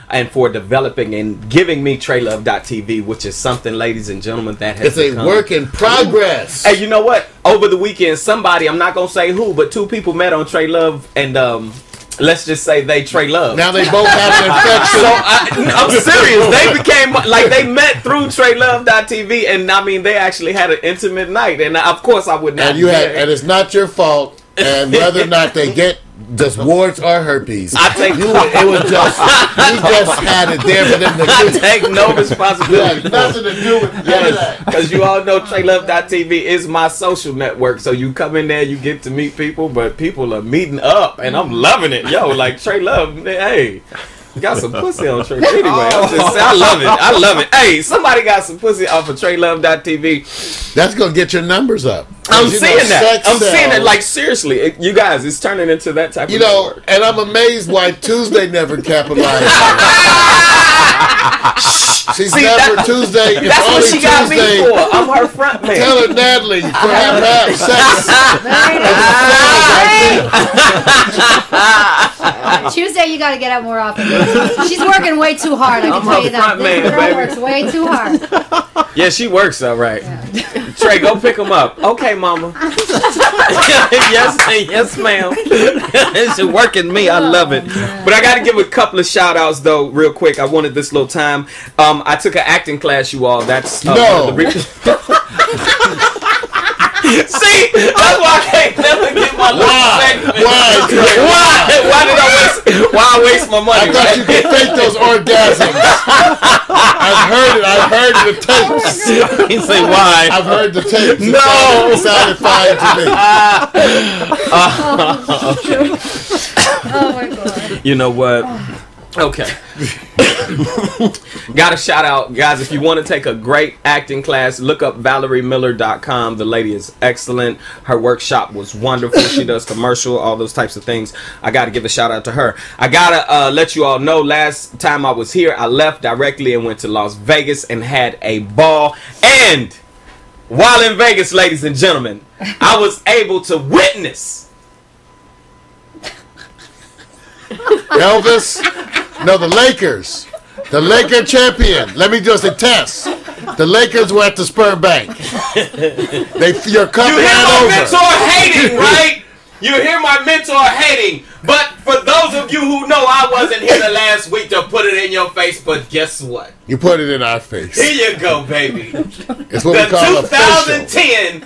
and for developing and giving me TreyLove.tv, which is something, ladies and gentlemen, that has it's a work in progress. Hey, you know what? Over the weekend, somebody, I'm not gonna say who, but two people met on Trey Love, and let's just say they Trey Love. Now they both have an infection. So I'm serious. They became like they met through TreyLove.tv, and I mean they actually had an intimate night, and of course I would not. And and it's not your fault, and whether or not they get just warts or herpes, I take it was just we just had it there for them to I take no responsibility. nothing to do with that. Because you all know TreyLove.tv is my social network. So you come in there, you get to meet people, but people are meeting up, and I'm loving it. Yo, like Trey Love, hey. Got some pussy on Trey. Anyway, I'm just saying, I love it. I love it. Hey, somebody got some pussy off of TreyLove.tv. That's gonna get your numbers up. I'm seeing that. I'm seeing it. Like seriously, you guys, it's turning into that type of network. And I'm amazed why Tuesday never capitalized. She's never Tuesday. It's that's only what she got Tuesday. me for. I'm her front man. Tell her Natalie for him to have sex. Tuesday, you got to get up more often. She's working way too hard. I can tell you that. This girl works way too hard. Yeah, she works all right. Yeah. Trey, go pick him up. Okay, mama. yes, ma'am. It's working me. I love it. But I got to give a couple of shout outs though, real quick. I wanted this little time. I took an acting class, you all. That's no. See, that's why I can't never get my little segment. Why did I waste my money? I thought you could fake those orgasms. I've heard the tapes. He say why? I've heard the tapes. No, it sounded fine to me. Oh my god. You know what? Okay. Got to shout out, guys, if you want to take a great acting class, look up ValerieMiller.com. The lady is excellent. Her workshop was wonderful. She does commercial, all those types of things. I got to give a shout out to her. I got to let you all know, last time I was here, I left directly and went to Las Vegas and had a ball. And while in Vegas, ladies and gentlemen, I was able to witness Elvis. No, the Lakers. The Laker champion. Let me just attest. The Lakers were at the sperm bank. Your cup you hear ran my over. mentor hating, right? You hear my mentor hating. But for those of you who know I wasn't here the last week to put it in your face, but guess what? You put it in our face. Here you go, baby. It's what we call the 2010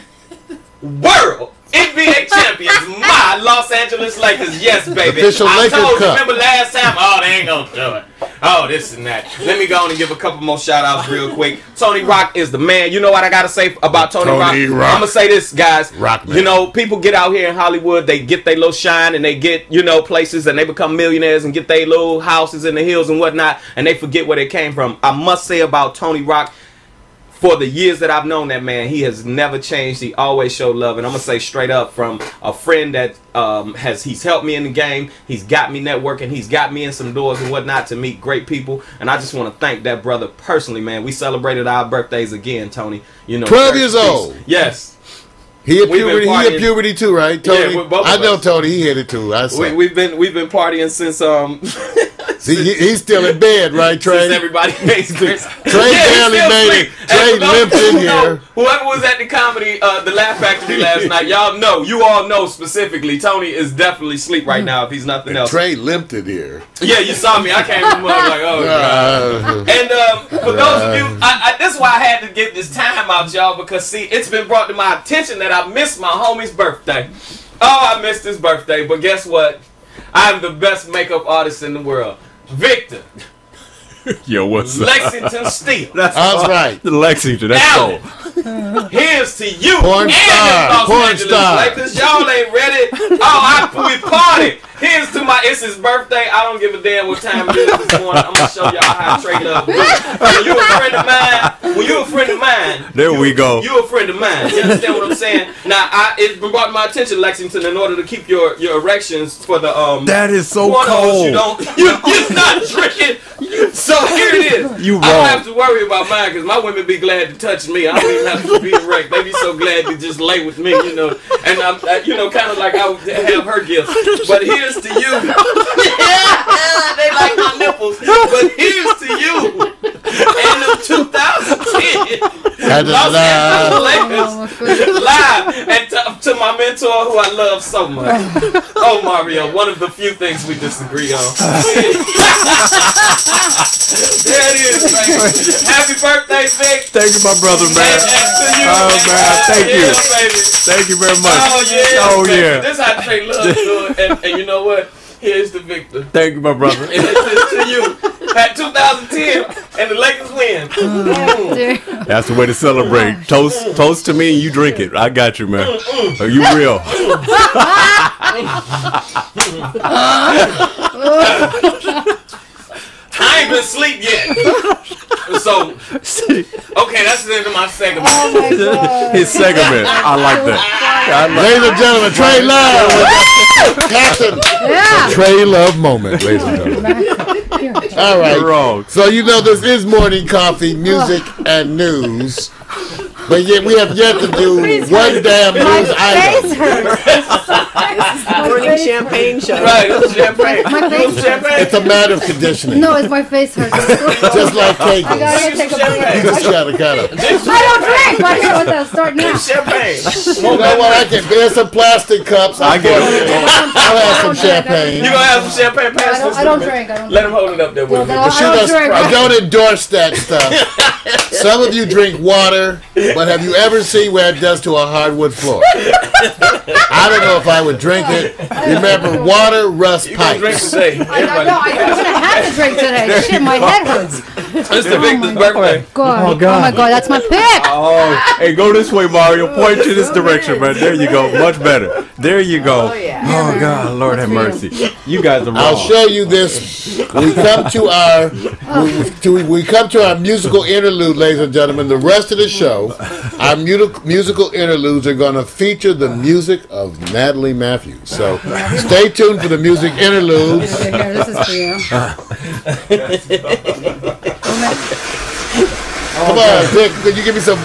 World NBA champions, my Los Angeles Lakers. Yes, baby. Official I Lakers told you, Cup. remember last time? Oh, they ain't gonna do it. Oh, this and that. Let me go on and give a couple more shout outs real quick. Tony Rock is the man. You know what I gotta say about Tony Rock? I'm gonna say this, guys. Rockman. You know, people get out here in Hollywood, they get their little shine and they get, you know, places and they become millionaires and get their little houses in the hills and whatnot, and they forget where they came from. I must say about Tony Rock, for the years that I've known that man, he has never changed. He always showed love. And I'm going to say straight up, from a friend that he's helped me in the game. He's got me networking. He's got me in some doors and whatnot to meet great people. And I just want to thank that brother personally, man. We celebrated our birthdays again, Tony. You know, 12 years old. Yes. He at puberty too, right, Tony? Yeah, both I know us. Tony. He hit it too. We've been partying since See, he's still in bed, right, Trey? Since everybody makes Trey barely made it. Trey limped in here. Whoever was at the comedy, the Laugh Factory last night, you all know specifically, Tony is definitely asleep right now if he's nothing else. Trey limped in here. Yeah, you saw me. I came from like, oh god. And for those of you, this is why I had to get this time out, y'all, because see, it's been brought to my attention that I missed my homie's birthday. Oh, I missed his birthday, but guess what? I'm the best makeup artist in the world. Victor. Yo, what's up? Lexington Steel. That's right. Lexington. That's cool. Here's to you. Porn star. Porn star. Lakers. Y'all ain't ready. Oh, we party. Here's to it's his birthday. I don't give a damn what time it is this morning. I'm gonna show y'all how Trey Love do it. When you a friend of mine, there we go. You a friend of mine. You understand what I'm saying? Now, it's been brought to my attention, Lexington, in order to keep your erections for the That is so cold. You're not drinking. So here it is. You wrong. I don't have to worry about mine because my women be glad to touch me. I don't even have to be erect. They be so glad to just lay with me, you know. And I'm, kind of like I would have her gifts. But here's to you. They like my nipples, but here's to you. And the 2010 Los Angeles Lakers live. And to my mentor, who I love so much. Oh, Mario, one of the few things we disagree on. There it is, baby. Happy birthday, Vic. Thank you, my brother, man. And to you, Oh, man, thank you. Baby. Thank you very much. Oh, yeah. Oh, baby. yeah. This is how Trey loves to do it. And you know what? Here's the victor. Thank you, my brother. And it's to you. At 2010, and the Lakers win. That's the way to celebrate. Toast to me and you drink it. I got you, man. Are you real? I ain't been asleep yet. So, okay, that's the end of my segment. Oh my God. His segment. I like that. Ladies and gentlemen, Trey Love. Captain. Yeah. Trey Love moment, ladies and gentlemen. All right. You're wrong. So you know this is morning coffee, music, and news. But yet we have yet to do one damn news item. Morning champagne show. Right, it's champagne. My face hurts. Champagne. It's a matter of conditioning. No, it's my face hurts. Just like I Kegels. gotta take a You break. just gotta I don't drink. Why can't I start now? Champagne. You know what? I can. There's some plastic cups. I get it. I'll have some champagne. You gonna have some champagne? Pass this I to don't me. drink. Let him hold it up there with me. No, She I don't does- drink. I don't endorse that stuff. Some of you drink water, but have you ever seen what it does to a hardwood floor? I don't know if I would drink it. Remember, water rusts You gonna drink pipes. today? I'm gonna have to drink today. Shit, my head hurts. It's the victor's birthday. God. Oh my God, that's my pick. Oh, hey, go this way, Mario. Point to this direction, man. There you go. Much better. There you go. Oh, yeah. Oh, God. Lord have mercy. You guys are wrong. I'll show you this. We come to our we come to our musical interlude, ladies and gentlemen. The rest of the show, our musical interludes are going to feature the music of Natalie Matthews. So stay tuned for the music interludes. Okay, here, this is for you. Come on, Dick. Could you give me some? Oh,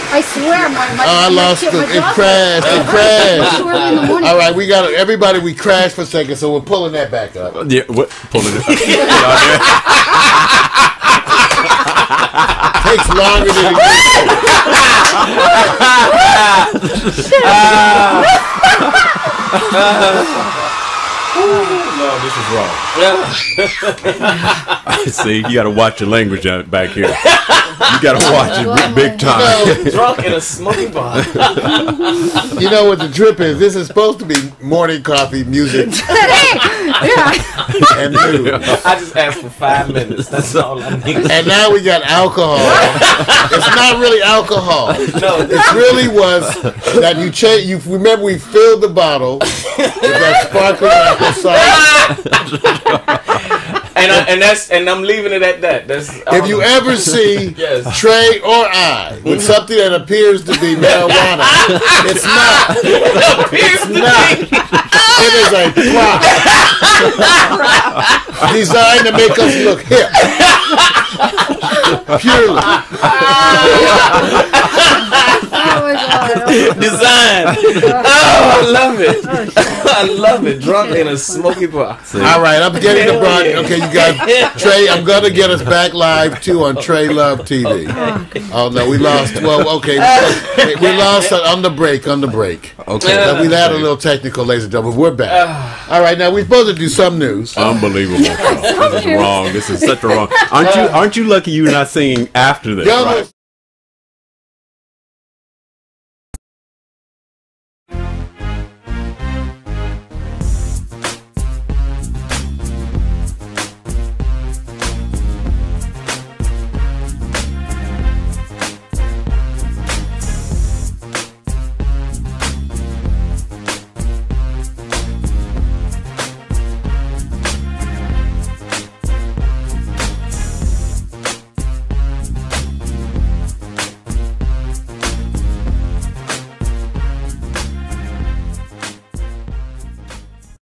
I swear, my I lost it. It crashed. It crashed. Too early in the morning. All right, we got everybody. We crashed for a second, so we're pulling that back up. Yeah, what? Pulling it. Takes longer than No, this is wrong. See, you got to watch your language out back here. You got to watch it big time. Drunk in a smoky bar. You know what the trip is? This is supposed to be morning coffee, music, Yeah. and news. I just asked for 5 minutes. That's all I need. And now we got alcohol. It's not really alcohol. No, It really was that you change. You remember we filled the bottle with that sparkling apple cider. and I'm leaving it at that. That's If you ever see Yes. Trey or I with something that appears to be marijuana, it's not. It's not. It is a prop designed to make us look hip. Purely. Oh my God. design. Oh, I love it. I love it. Drunk in a smoky bar. All right, I'm getting the broad. Okay, you guys. Trey, I'm going to get us back live, too, on Trey Love TV. Oh, no, we lost. Well, okay. We lost on the break, Okay. So we had a little technical, ladies and gentlemen. We're back. All right, now we're supposed to do some news. Unbelievable. This is wrong. This is such a wrong. Aren't you lucky you're not singing after this? Y'all Right?